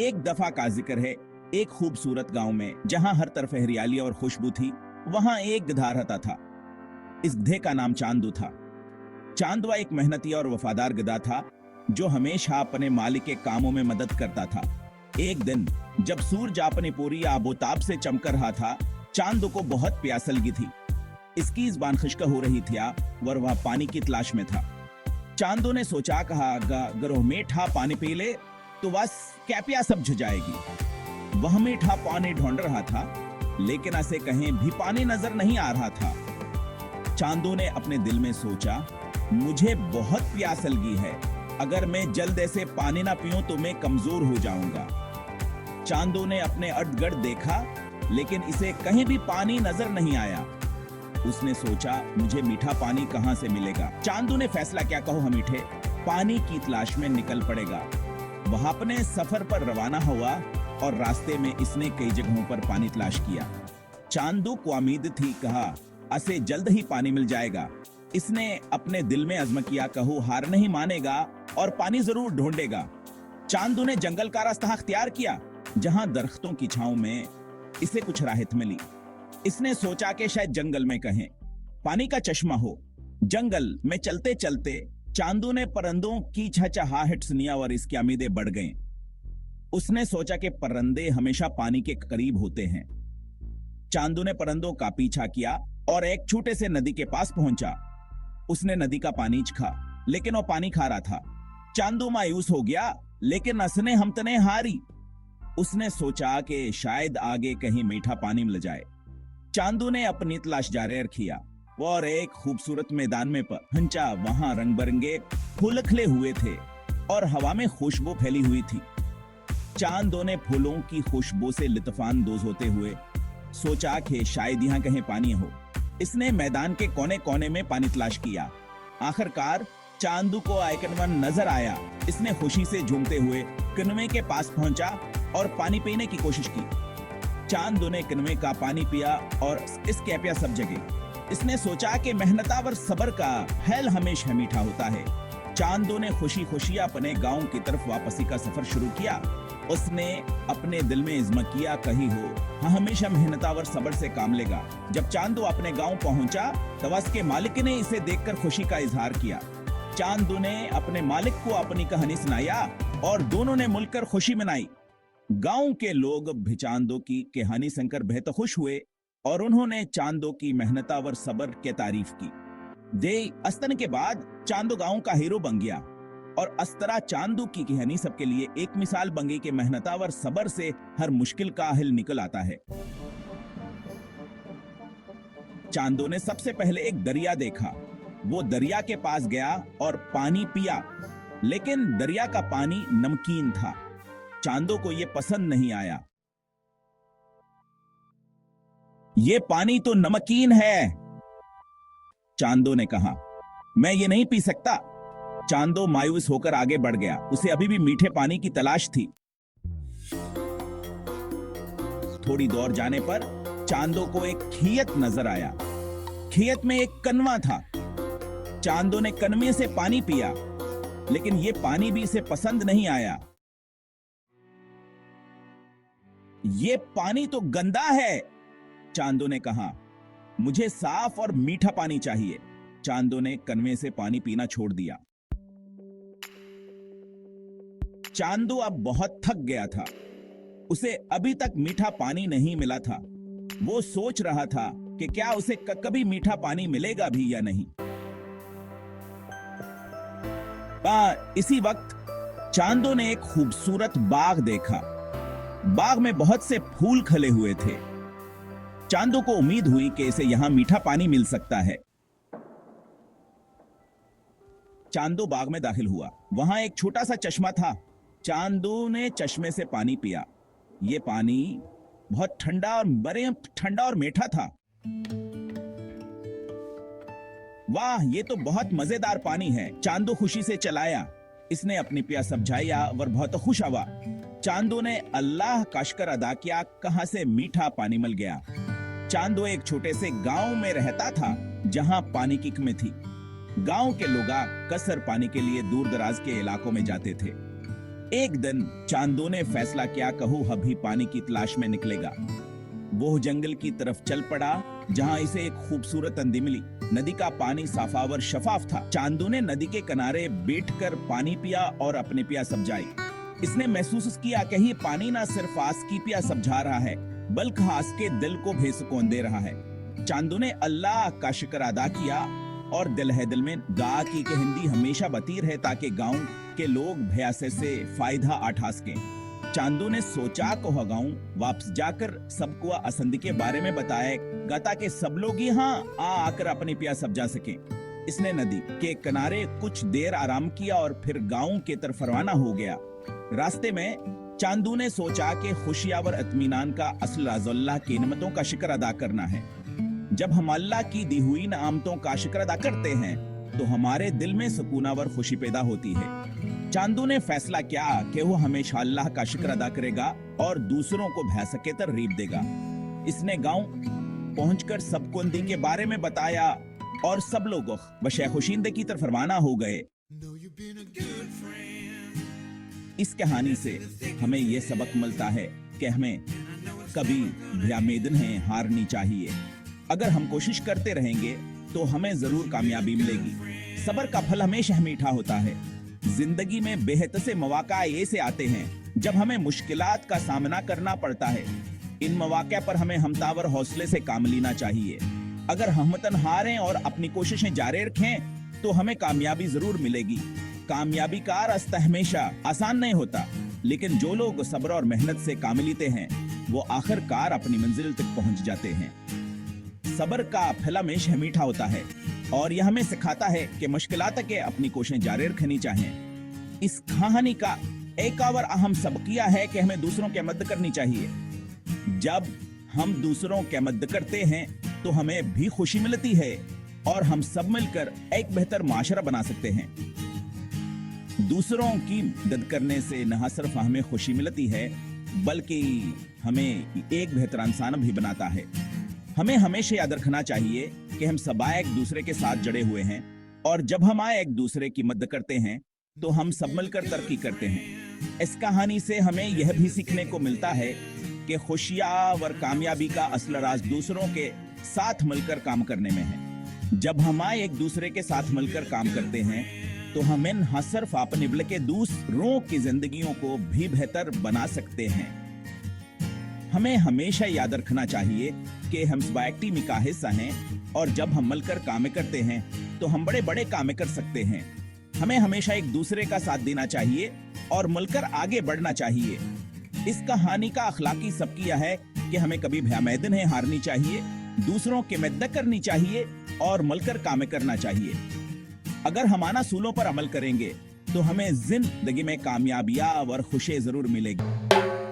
एक दफा का जिक्र है, एक खूबसूरत गांव में जहां हर तरफ हरियाली और खुशबू थी, वहां एक गधा रहता था। इस गधे का नाम चांदू था। चांदुआ एक मेहनती और वफादार गधा था जो हमेशा अपने मालिक के कामों में मदद करता था। एक दिन जब सूरज अपनी पूरी आबोताब से चमक रहा था, चांदू को बहुत प्यास लगी थी। इसकी जुबान खुश्क हो रही थी और वह पानी की तलाश में था। चांदू ने सोचा, कहा अगर वह मीठा पानी पी ले तो बस क्या प्यास सब बुझ जाएगी। वह मीठा पानी ढूंढ रहा था, लेकिन ऐसे कहीं भी पानी नजर नहीं आ रहा था। चांदू ने अपने दिल में सोचा, मुझे बहुत प्यास लगी है, अगर मैं जल्द से पानी ना पीऊं तो मैं कमजोर हो जाऊंगा। चांदू ने अपने इर्द गिर्द देखा, लेकिन इसे कहीं भी पानी नजर नहीं आया। उसने सोचा, मुझे मीठा पानी कहां से मिलेगा। चांदू ने फैसला किया, कहो हम मीठे पानी की तलाश में निकल पड़ेगा। वह अपने सफर पर रवाना हुआ और रास्ते में इसने कई जगहों पर पानी तलाश किया। चांदू को उम्मीद थी, कहा असे जल्द ही पानी मिल जाएगा। इसने अपने दिल में अज़्म किया, कहूं हार नहीं मानेगा और पानी जरूर ढूंढेगा। चांदू ने जंगल का रास्ता अख्तियार किया, जहां दरख्तों की छांव में इसे कुछ राहत मिली। इसने सोचा कि शायद जंगल में कहीं पानी का चश्मा हो। जंगल में चलते चलते चांदू ने परिंदों की चहचहाहट सुनी और इसकी उम्मीदें बढ़ गईं। उसने सोचा कि परिंदे हमेशा पानी के करीब होते हैं। चांदू ने परिंदों का पीछा किया और एक छोटे से नदी के पास पहुंचा। उसने नदी का पानी चखा, लेकिन वो पानी खारा था। चांदू मायूस हो गया, लेकिन असने हमतने हारी। उसने सोचा कि शायद आगे कहीं मीठा पानी मिल जाए। चांदू ने अपनी तलाश जारी रखिया और एक खूबसूरत मैदान में पहुंचा। वहां रंग बिरंगे फूल खिले हुए थे और हवा में खुशबू फैली हुई थी। चांदू ने फूलों की खुशबू से लुत्फानंदोज होते हुए सोचा कि शायद यहाँ कहीं पानी हो। इसने मैदान के कोने कोने में पानी तलाश किया। आखिरकार चांदू को आयकनवन नजर आया। इसने खुशी से झूमते हुए कनवे के पास पहुंचा और पानी पीने की कोशिश की। चांदू ने कनवे का पानी पिया और इसके प्यास सब जगह। इसने सोचा कि मेहनतावर सबर का फल हमेशा मीठा होता है। चांदू ने खुशी खुशी अपने गांव की तरफ वापसी का सफर शुरू किया। उसने अपने दिल में इज़्म किया, कही हो हाँ हमेशा मेहनतावर सबर से काम लेगा। जब चांदू अपने गांव पहुंचा, तब उसके मालिक ने इसे देखकर खुशी का इजहार किया। चांदू ने अपने मालिक को अपनी कहानी सुनाया और दोनों ने मिलकर खुशी मनाई। गांव के लोग भी चांदू की कहानी सुनकर बेहद खुश हुए और उन्होंने चांदू की मेहनतावर सबर की तारीफ की। दे अस्तन के बाद चांदू गांव का हीरो बन गया और इस तरह चांदू की कहानी सबके लिए एक मिसाल बन गई कि मेहनतावर सबर से हर मुश्किल का हल निकल आता है। चांदू ने सबसे पहले एक दरिया देखा। वो दरिया के पास गया और पानी पिया, लेकिन दरिया का पानी नमकीन था। चांदू को यह पसंद नहीं आया। ये पानी तो नमकीन है, चांदू ने कहा, मैं ये नहीं पी सकता। चांदू मायूस होकर आगे बढ़ गया। उसे अभी भी मीठे पानी की तलाश थी। थोड़ी दूर जाने पर चांदू को एक खेत नजर आया। खेत में एक कनवा था। चांदू ने कनवे से पानी पिया, लेकिन यह पानी भी इसे पसंद नहीं आया। ये पानी तो गंदा है, चांदू ने कहा, मुझे साफ और मीठा पानी चाहिए। चांदू ने कनवे से पानी पीना छोड़ दिया। चांदू अब बहुत थक गया था। उसे अभी तक मीठा पानी नहीं मिला था। वो सोच रहा था कि क्या उसे कभी मीठा पानी मिलेगा भी या नहीं। इसी वक्त चांदू ने एक खूबसूरत बाग देखा। बाग में बहुत से फूल खिले हुए थे। चांदू को उम्मीद हुई कि इसे यहां मीठा पानी मिल सकता है। चांदू बाग में दाखिल हुआ। वहां एक छोटा सा चश्मा था। चांदू ने चश्मे से पानी पिया। यह पानी बहुत ठंडा और मीठा था। वाह, ये तो बहुत मजेदार पानी है, चांदू खुशी से चलाया। इसने अपनी प्यास समझाई और बहुत खुश हुआ। चांदू ने अल्लाह का शुक्र अदा किया, कहां से मीठा पानी मिल गया। चांदू एक छोटे से गांव में रहता था, जहां पानी की कमी थी। गांव के लोग कसर पानी के लिए दूर दराज के इलाकों में जाते थे। एक दिन चांदो ने फैसला किया, कहूँ अभी पानी की तलाश में निकलेगा। वो जंगल की तरफ चल पड़ा जहां इसे एक खूबसूरत नदी मिली। नदी का पानी साफावर शफाफ था। चांदो ने नदी के किनारे बैठकर पानी पिया और अपने प्यास समझाई। इसने महसूस किया कि ये पानी ना सिर्फ आस की प्यास समझा रहा है, बल्कि आस के दिल को भी सुकून दे रहा है। चांदो ने अल्लाह का शुक्र अदा किया और दिल है दिल में दुआ की कि हिंदी हमेशा बती रहे ताकि गांव के लोग भयासे से फायदा उठा सकें। चांदो ने सोचा को गांव वापस जाकर सबको असंद के बारे में बताया ताकि सब लोग यहाँ आकर अपनी प्यास समझा सकें। इसने नदी के किनारे कुछ देर आराम किया और फिर गांव की तरफ रवाना हो गया। रास्ते में चांदो ने सोचा कि खुशियां और इत्मीनान का असल राज अल्लाह की नेमतों का शुक्र अदा करना है। जब हम अल्लाह की दी हुई नेमतों का शुक्र अदा करते हैं तो हमारे दिल में सुकून और खुशी पैदा होती है। चांदो ने फैसला किया कि वो हमेशा अल्लाह का शुक्र अदा करेगा और दूसरों को भैंसके तरगीब देगा। इसने गांव पहुंचकर सबको हिंदी के बारे में बताया और सब लोग बशे खुशिंदे की तरफ रवाना हो गए। इस कहानी से हमें यह सबक मिलता है कि हमें कभी भी नहीं हारनी चाहिए। अगर हम कोशिश करते रहेंगे तो हमें जरूर कामयाबी मिलेगी। सब्र का फल हमेशा मीठा होता है। जिंदगी में बेहद से मौका ऐसे आते हैं जब हमें मुश्किलात का सामना करना पड़ता है। इन मौके पर हमें हमतावर हौसले से काम लेना चाहिए। अगर हमतन हारें और अपनी कोशिशें जारी रखें तो हमें कामयाबी जरूर मिलेगी। कामयाबी का रास्ता हमेशा आसान नहीं होता, लेकिन जो लोग सब्र और मेहनत से काम लेते हैं वो आखिरकार अपनी मंजिल तक पहुंच जाते हैं। सब्र का फल हमेशा मीठा होता है और यह हमें सिखाता है कि मुश्किलात के अपनी कोशिशें जारी रखनी चाहिए। इस कहानी का एक और अहम सबक यह है कि हमें दूसरों की मदद करनी चाहिए। जब हम दूसरों की मदद करते हैं तो हमें भी खुशी मिलती है और हम सब मिलकर एक बेहतर माशरा बना सकते हैं। दूसरों की मदद करने से न सिर्फ हमें खुशी मिलती है बल्कि हमें एक बेहतर इंसान भी बनाता है। हमें हमेशा याद रखना चाहिए कि हम सब एक दूसरे के साथ जुड़े हुए हैं और जब हम एक दूसरे की मदद करते हैं तो हम सब मिलकर तरक्की करते हैं। इस कहानी से हमें यह भी सीखने को मिलता है कि खुशियां और कामयाबी का असल राज दूसरों के साथ मिलकर काम करने में है। जब हम एक दूसरे के साथ मिलकर काम करते हैं तो हम न सिर्फ अपने बल्कि दूसरों की जिंदगियों को भी बेहतर बना सकते हैं। हमें हमेशा याद रखना चाहिए कि हम सब एक टीम का हिस्सा हैं और जब हम मिलकर काम करते हैं तो हम बड़े बड़े काम कर सकते हैं। हमें हमेशा एक दूसरे का साथ देना चाहिए और मिलकर आगे बढ़ना चाहिए। इस कहानी का अखलाकी सबक यह है कि हमें कभी भी नहीं हारनी चाहिए, दूसरों की मदद करनी चाहिए और मिलकर काम करना चाहिए। अगर हम इन असूलों पर अमल करेंगे तो हमें जिंदगी में कामयाबियां और खुशी जरूर मिलेगी।